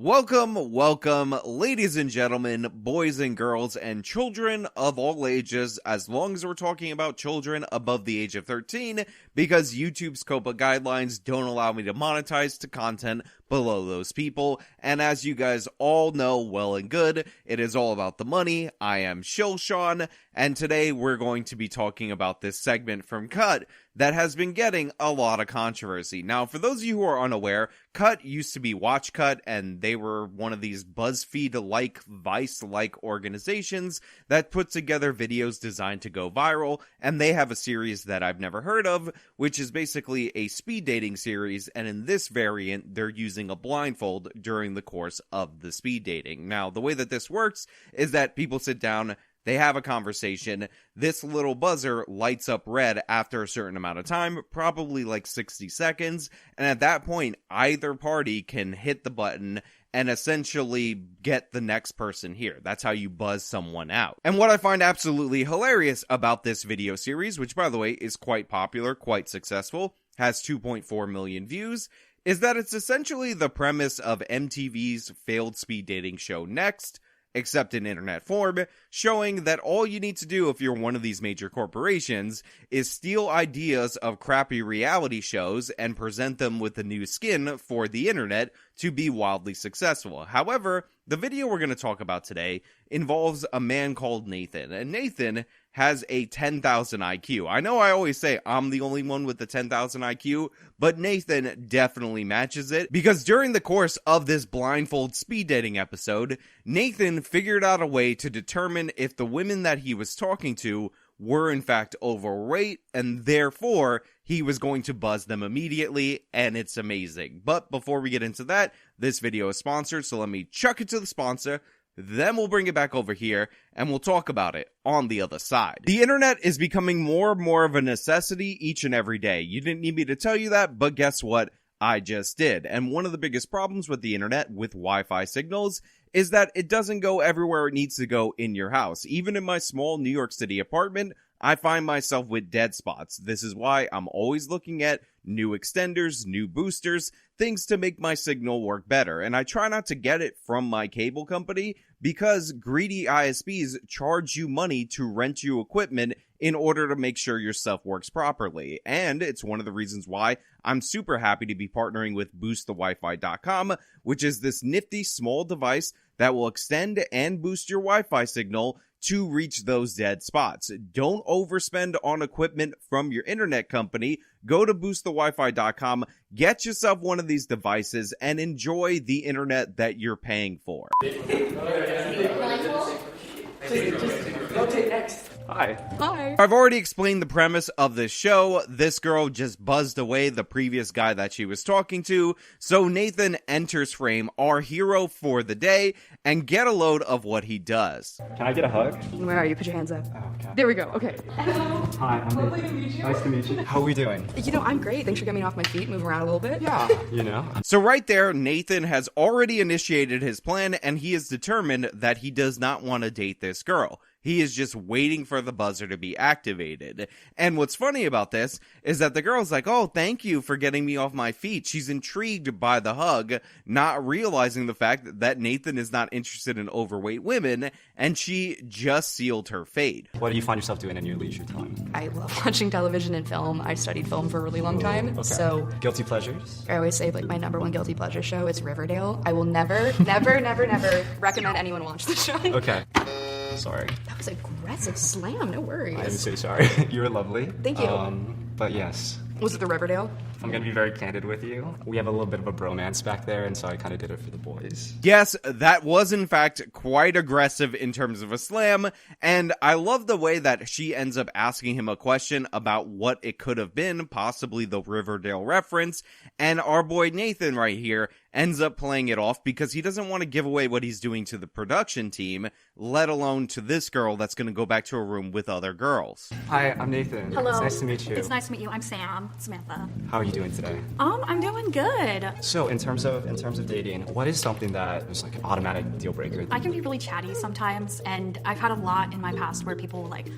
Welcome, ladies and gentlemen, boys and girls, and children of all ages, as long as we're talking about children above the age of 13, because YouTube's COPPA guidelines don't allow me to monetize to content below those people, and as you guys all know well and good, it is all about the money. I am Shilshawn, and today we're going to be talking about this segment from Cut that has been getting a lot of controversy. Now, for those of you who are unaware, Cut used to be Watch Cut, and they were one of these BuzzFeed-like, Vice-like organizations that put together videos designed to go viral, and they have a series that I've never heard of, which is basically a speed dating series, and in this variant, they're using a blindfold during the course of the speed dating. Now, the way that this works is that people sit down, they have a conversation, this little buzzer lights up red after a certain amount of time, probably like 60 seconds, and at that point, either party can hit the button and essentially get the next person here. That's how you buzz someone out. And what I find absolutely hilarious about this video series, which by the way is quite popular, quite successful, has 2.4 million views, is that it's essentially the premise of MTV's failed speed dating show Next, except in internet form, showing that all you need to do if you're one of these major corporations is steal ideas of crappy reality shows and present them with a new skin for the internet to be wildly successful. However, the video we're going to talk about today involves a man called Nathan, and Nathan has a 10,000 IQ. I know I always say I'm the only one with the 10,000 IQ, but Nathan definitely matches it, because during the course of this blindfold speed dating episode, Nathan figured out a way to determine if the women that he was talking to were in fact overweight, and therefore he was going to buzz them immediately, and it's amazing. But before we get into that, this video is sponsored, so let me chuck it to the sponsor. Then we'll bring it back over here, and we'll talk about it on the other side. The internet is becoming more and more of a necessity each and every day. You didn't need me to tell you that, but guess what? I just did. And one of the biggest problems with the internet, with Wi-Fi signals, is that it doesn't go everywhere it needs to go in your house. Even in my small New York City apartment, I find myself with dead spots. This is why I'm always looking at new extenders, new boosters, things to make my signal work better. And I try not to get it from my cable company because greedy ISPs charge you money to rent you equipment in order to make sure your stuff works properly. And it's one of the reasons why I'm super happy to be partnering with boostthewifi.com, which is this nifty small device that will extend and boost your Wi-Fi signal to reach those dead spots. Don't overspend on equipment from your internet company. Go to boostthewifi.com, get yourself one of these devices, and enjoy the internet that you're paying for. Hi. I've already explained the premise of this show. This girl just buzzed away the previous guy that she was talking to, so Nathan enters frame, our hero for the day, and get a load of what he does. Can I get a hug? Where are you? Put your hands up. Oh, okay. There we go. Okay. Hi, I'm Nathan. Nice to meet you. How are we doing? You know, I'm great. Thanks for getting me off my feet, moving around a little bit. Yeah, you know. So right there, Nathan has already initiated his plan, and he is determined that he does not want to date this girl. He is just waiting for the buzzer to be activated. And what's funny about this is that the girl's like, oh, thank you for getting me off my feet. She's intrigued by the hug, not realizing the fact that Nathan is not interested in overweight women, and she just sealed her fate. What do you find yourself doing in your leisure time? I love watching television and film. I studied film for a really long time. Okay. So Guilty pleasures? I always say, like, my number one guilty pleasure show is Riverdale. I will never recommend anyone watch the show. Okay. Sorry. That was aggressive slam. No worries. I'm so sorry. You were lovely. Thank you. But yes. Was it the Riverdale? I'm gonna be very candid with you. We have a little bit of a bromance back there, and so I kind of did it for the boys. Yes, that was in fact quite aggressive in terms of a slam, and I love the way that she ends up asking him a question about what it could have been, possibly the Riverdale reference, and our boy Nathan right here ends up playing it off because he doesn't want to give away what he's doing to the production team, let alone to this girl that's going to go back to a room with other girls. Hi, I'm Nathan. Hello. It's nice to meet you. It's nice to meet you. I'm Samantha. How are you doing today? I'm doing good. So in terms of dating, what is something that is like an automatic deal breaker? I can be really chatty sometimes, and I've had a lot in my past where people like,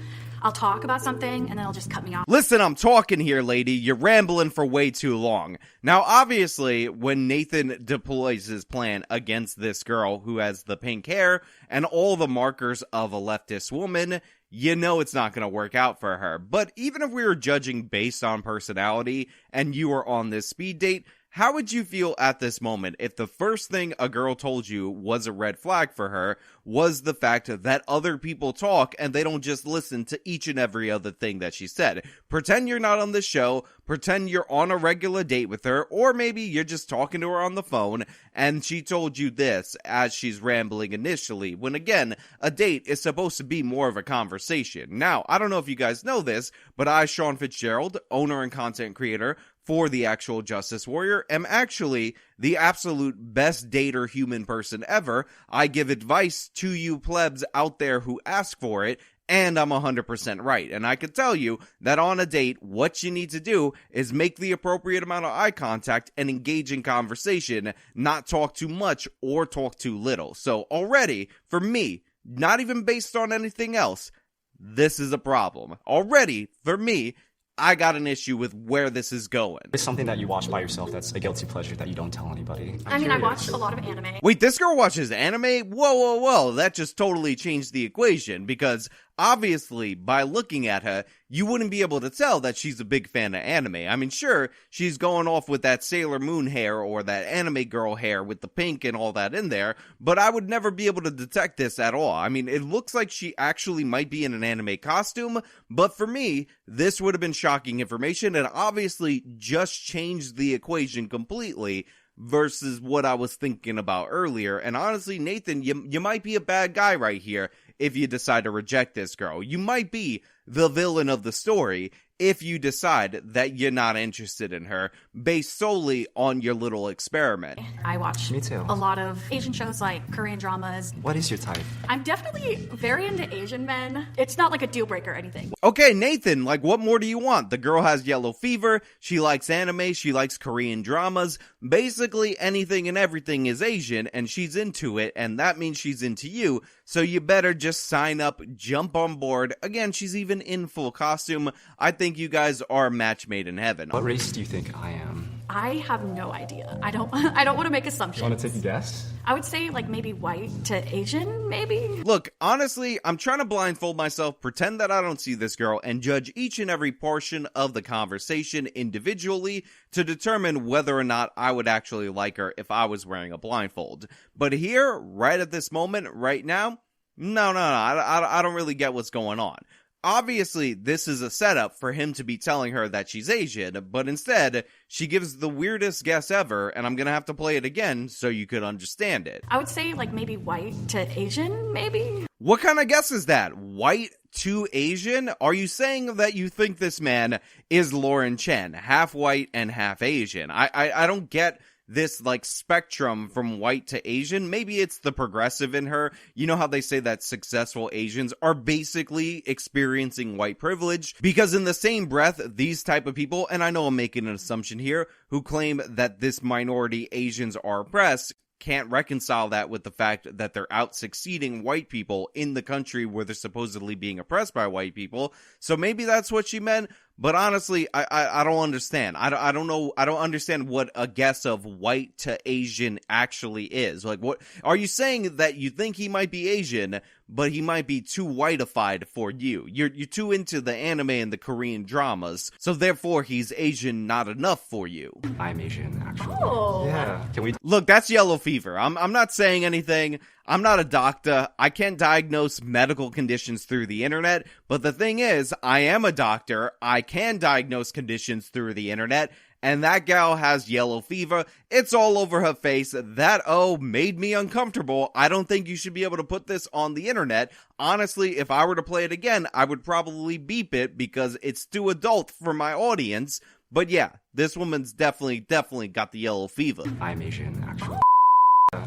I'll talk about something and then it'll just cut me off. Listen, I'm talking here, lady. You're rambling for way too long. Now, obviously, when Nathan deploys his plan against this girl who has the pink hair and all the markers of a leftist woman, you know it's not going to work out for her. But even if we were judging based on personality and you were on this speed date, how would you feel at this moment if the first thing a girl told you was a red flag for her was the fact that other people talk and they don't just listen to each and every other thing that she said? Pretend you're not on the show, pretend you're on a regular date with her, or maybe you're just talking to her on the phone and she told you this as she's rambling initially, when again, a date is supposed to be more of a conversation. Now, I don't know if you guys know this, but I, Sean Fitzgerald, owner and content creator for the actual Justice Warrior, am actually the absolute best dater human person ever. I give advice to you plebs out there who ask for it, and I'm 100% right. And I can tell you that on a date, what you need to do is make the appropriate amount of eye contact and engage in conversation, not talk too much or talk too little. So already, for me, not even based on anything else, this is a problem. Already, for me, I got an issue with where this is going. It's something that you watch by yourself that's a guilty pleasure that you don't tell anybody. I watch a lot of anime. Wait, this girl watches anime? Whoa. That just totally changed the equation, because obviously, by looking at her, you wouldn't be able to tell that she's a big fan of anime. I mean, sure, she's going off with that Sailor Moon hair or that anime girl hair with the pink and all that in there, but I would never be able to detect this at all. I mean, it looks like she actually might be in an anime costume, but for me, this would have been shocking information and obviously just changed the equation completely versus what I was thinking about earlier. And honestly, Nathan, you might be a bad guy right here if you decide to reject this girl. You might be the villain of the story if you decide that you're not interested in her based solely on your little experiment. I watch Me too. a lot of Asian shows like Korean dramas. What is your type? I'm definitely very into Asian men. It's not like a deal breaker or anything. Okay, Nathan, like, what more do you want? The girl has yellow fever, she likes anime, she likes Korean dramas, basically anything and everything is Asian, and she's into it, and that means she's into you, so you better just sign up, jump on board. Again, she's even in full costume. I think you guys are a match made in heaven. What race do you think I am? I have no idea. I don't want to make assumptions. You want to take a guess? I would say like maybe white to Asian, maybe. Look, honestly, I'm trying to blindfold myself, pretend that I don't see this girl, and judge each and every portion of the conversation individually to determine whether or not I would actually like her if I was wearing a blindfold. But here, right at this moment, right now, no, I don't really get what's going on. Obviously, this is a setup for him to be telling her that she's Asian, but instead, she gives the weirdest guess ever, and I'm gonna have to play it again so you could understand it. I would say like maybe white to Asian, maybe. What kind of guess is that? White to Asian? Are you saying that you think this man is Lauren Chen, half white and half Asian? I don't get this like spectrum from white to Asian. Maybe it's the progressive in her. You know how they say that successful Asians are basically experiencing white privilege? Because in the same breath, these type of people, and I know I'm making an assumption here, who claim that this minority Asians are oppressed, can't reconcile that with the fact that they're out succeeding white people in the country where they're supposedly being oppressed by white people. So maybe that's what she meant. But honestly, I don't understand. I don't know. I don't understand what a guess of white to Asian actually is. Like, what are you saying, that you think he might be Asian, but he might be too whiteified for you? You're too into the anime and the Korean dramas, so therefore he's Asian not enough for you. I'm Asian, actually. Oh. Yeah. Can we? Look, that's yellow fever. I'm not saying anything. I'm not a doctor. I can't diagnose medical conditions through the internet, but the thing is, I am a doctor. I can diagnose conditions through the internet, and that gal has yellow fever. It's all over her face. That made me uncomfortable. I don't think you should be able to put this on the internet. Honestly, if I were to play it again, I would probably beep it because it's too adult for my audience. But yeah, this woman's definitely got the yellow fever. I'm Asian, actually.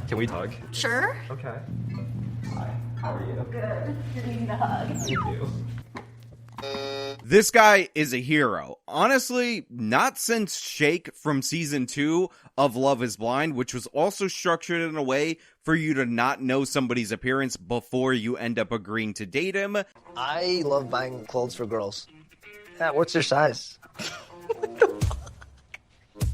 Can we hug? Sure. Okay. Hi. How are you? Good. You're needing a hug. Thank you. This guy is a hero. Honestly, not since Shake from season 2 of Love is Blind, which was also structured in a way for you to not know somebody's appearance before you end up agreeing to date him. I love buying clothes for girls. Yeah, what's your size?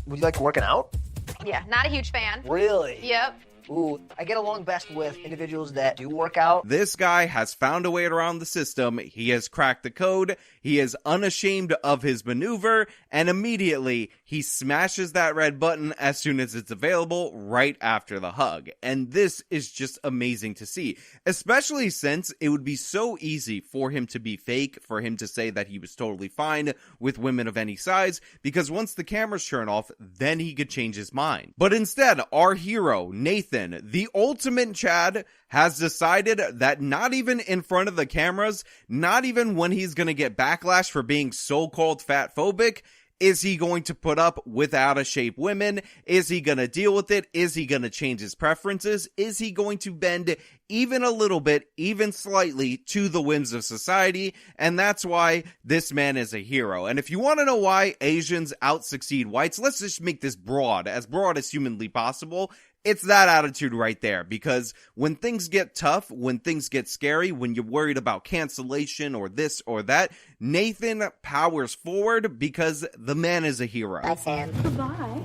Would you like working out? Yeah, not a huge fan. Really? Yep. Ooh, I get along best with individuals that do work out. This guy has found a way around the system. He has cracked the code. He is unashamed of his maneuver, and immediately he smashes that red button as soon as it's available right after the hug. And this is just amazing to see, especially since it would be so easy for him to be fake, for him to say that he was totally fine with women of any size, because once the cameras turn off, then he could change his mind. But instead, our hero, Nathan, the ultimate Chad, has decided that not even in front of the cameras, not even when he's gonna get backlash for being so-called fatphobic, is he going to put up with out-of-shape women? Is he going to deal with it? Is he going to change his preferences? Is he going to bend even a little bit, even slightly, to the whims of society? And that's why this man is a hero. And if you want to know why Asians out-succeed whites, let's just make this broad as humanly possible. It's that attitude right there, because when things get tough, when things get scary, when you're worried about cancellation or this or that, Nathan powers forward because the man is a hero. Bye, Sam. Goodbye.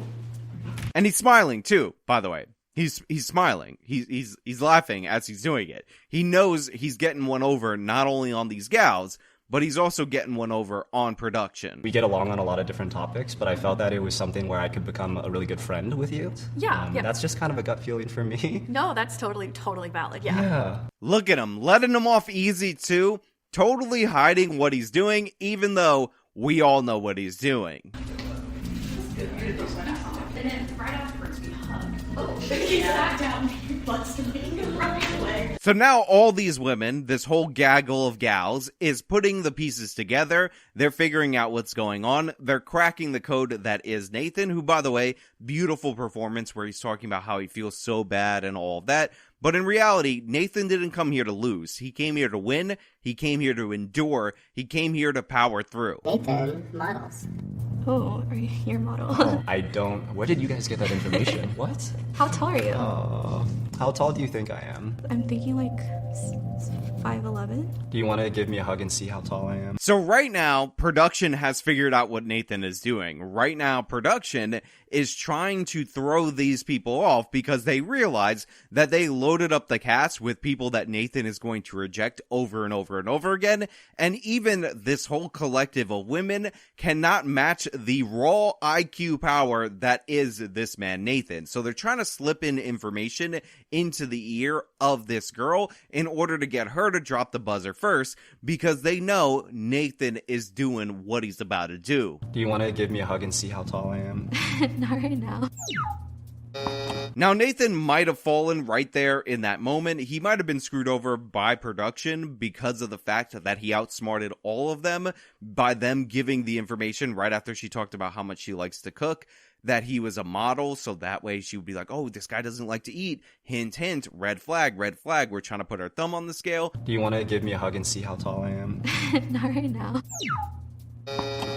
And he's smiling too, by the way. He's smiling. He's laughing as he's doing it. He knows he's getting one over not only on these gals, but he's also getting one over on production. We get along on a lot of different topics, but I felt that it was something where I could become a really good friend with you. Yeah, yeah. That's just kind of a gut feeling for me. No, that's totally valid. Yeah. Yeah. Look at him, letting him off easy too, totally hiding what he's doing, even though we all know what he's doing. So now all these women, this whole gaggle of gals, is putting the pieces together. They're figuring out what's going on. They're cracking the code that is Nathan, who, by the way, beautiful performance where he's talking about how he feels so bad and all of that. But in reality, Nathan didn't come here to lose. He came here to win. He came here to endure. He came here to power through. Nathan, models. Oh, are you your model? Oh, I don't. Where did you guys get that information? What? How tall are you? How tall do you think I am? I'm thinking like 5'11". Do you want to give me a hug and see how tall I am? So right now, production has figured out what Nathan is doing. Right now, production is trying to throw these people off because they realize that they loaded up the cast with people that Nathan is going to reject over and over and over again. And even this whole collective of women cannot match the raw IQ power that is this man, Nathan. So they're trying to slip in information into the ear of this girl in order to get her to drop the buzzer first, because they know Nathan is doing what he's about to do. Do you want to give me a hug and see how tall I am? Not right now. Now, Nathan might have fallen right there in that moment. He might have been screwed over by production because of the fact that he outsmarted all of them by them giving the information right after she talked about how much she likes to cook, that he was a model, so that way she would be like, oh, this guy doesn't like to eat. Hint, hint, red flag, we're trying to put our thumb on the scale. Do you want to give me a hug and see how tall I am? Not right now.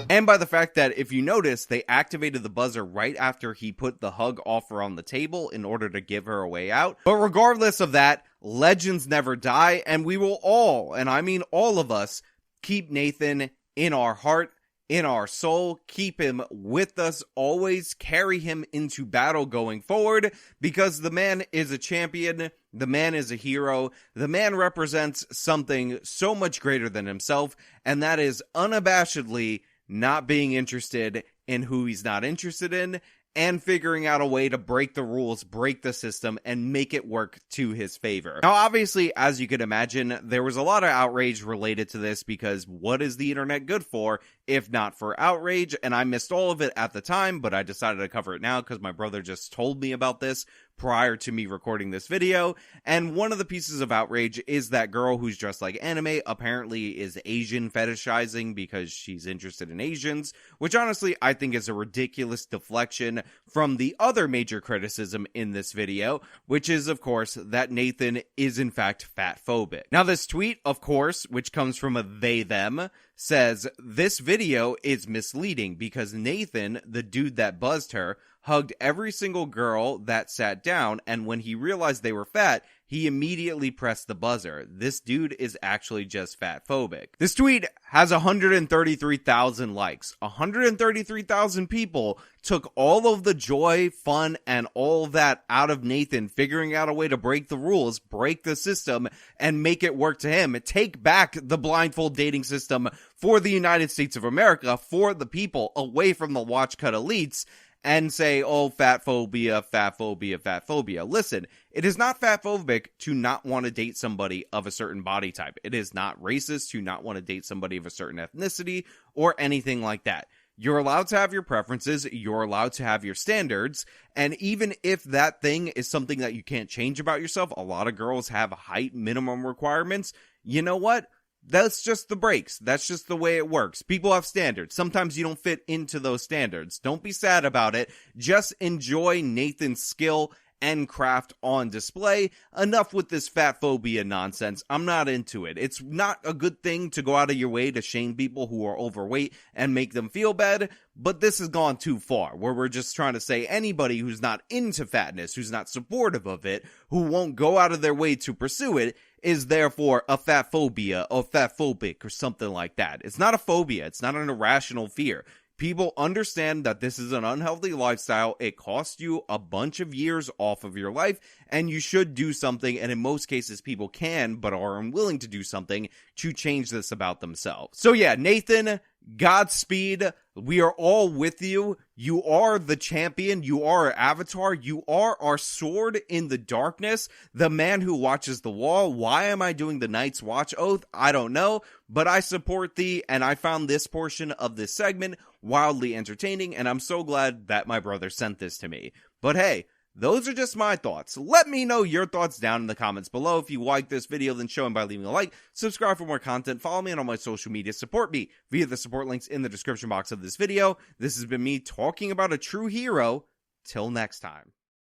And by the fact that, if you notice, they activated the buzzer right after he put the hug offer on the table in order to give her a way out. But regardless of that, legends never die, and we will all, and I mean all of us, keep Nathan in our heart, in our soul, keep him with us, always carry him into battle going forward, because the man is a champion, the man is a hero, the man represents something so much greater than himself, and that is unabashedly not being interested in who he's not interested in, and figuring out a way to break the rules, break the system, and make it work to his favor. Now, obviously, as you can imagine, there was a lot of outrage related to this, because what is the internet good for if not for outrage? And I missed all of it at the time, but I decided to cover it now because my brother just told me about this. prior to me recording this video, and one of the pieces of outrage is that girl who's dressed like anime apparently is Asian fetishizing because she's interested in Asians, which honestly I think is a ridiculous deflection from the other major criticism in this video, which is of course that Nathan is in fact fatphobic. Now this tweet, of course, which comes from a they-them, says, this video is misleading because Nathan, the dude that buzzed her, hugged every single girl that sat down, and when he realized they were fat, he immediately pressed the buzzer. This dude is actually just fatphobic. This tweet has 133,000 likes. 133,000 people took all of the joy, fun, and all that out of Nathan figuring out a way to break the rules, break the system, and make it work to him. Take back the blindfold dating system for the United States of America, for the people, away from the watch cut elites, and say, oh, fat phobia, fat phobia, fat phobia. Listen, it is not fatphobic to not want to date somebody of a certain body type. It is not racist to not want to date somebody of a certain ethnicity or anything like that. You're allowed to have your preferences, you're allowed to have your standards, and even if that thing is something that you can't change about yourself, a lot of girls have height minimum requirements, you know what? That's just the breaks. That's just the way it works. People have standards. Sometimes you don't fit into those standards. Don't be sad about it. Just enjoy Nathan's skill and craft on display. Enough with this fat phobia nonsense. I'm not into it. It's not a good thing to go out of your way to shame people who are overweight and make them feel bad, but this has gone too far, where we're just trying to say anybody who's not into fatness, who's not supportive of it, who won't go out of their way to pursue it, is therefore a fat phobia or fatphobic or something like that. It's not a phobia. It's not an irrational fear. People understand that this is an unhealthy lifestyle. It costs you a bunch of years off of your life, and you should do something, and in most cases people can, but are unwilling to do something to change this about themselves. So yeah, Nathan, Godspeed. We are all with you. You are the champion. You are our avatar. You are our sword in the darkness. The man who watches the wall. Why am I doing the Night's Watch oath? I don't know, but I support thee, and I found this portion of this segment wildly entertaining, and I'm so glad that my brother sent this to me. But hey, those are just my thoughts. Let me know your thoughts down in the comments below. If you like this video, then show them by leaving a like, subscribe for more content, follow me on all my social media, support me via the support links in the description box of this video. This has been me talking about a true hero. Till next time.